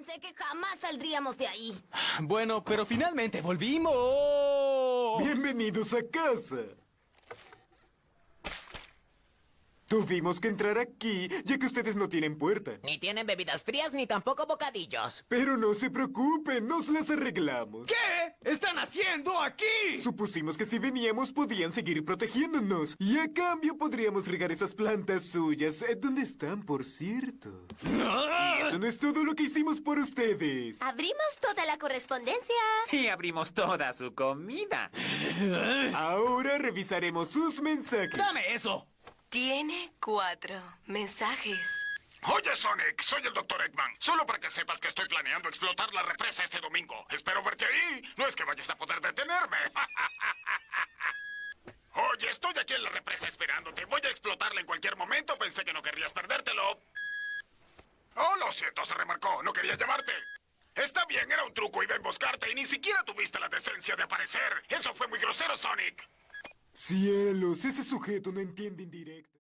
Pensé que jamás saldríamos de ahí. Bueno, pero finalmente volvimos. Bienvenidos a casa. Tuvimos que entrar aquí, ya que ustedes no tienen puerta. Ni tienen bebidas frías ni tampoco bocadillos. Pero no se preocupen, nos las arreglamos. ¿Qué están haciendo aquí? Supusimos que si veníamos podían seguir protegiéndonos. Y a cambio podríamos regar esas plantas suyas. ¿Dónde están, por cierto? Y eso no es todo lo que hicimos por ustedes. Abrimos toda la correspondencia. Y abrimos toda su comida. Ahora revisaremos sus mensajes. ¡Dame eso! Tiene 4 mensajes. Oye, Sonic, soy el Dr. Eggman. Solo para que sepas que estoy planeando explotar la represa este domingo. Espero verte ahí. No es que vayas a poder detenerme. Oye, estoy aquí en la represa esperándote. Voy a explotarla en cualquier momento. Pensé que no querrías perdértelo. Oh, lo siento, se remarcó. No quería llamarte. Está bien, era un truco. Iba a emboscarte y ni siquiera tuviste la decencia de aparecer. Eso fue muy grosero, Sonic. Cielos, ese sujeto no entiende indirecto.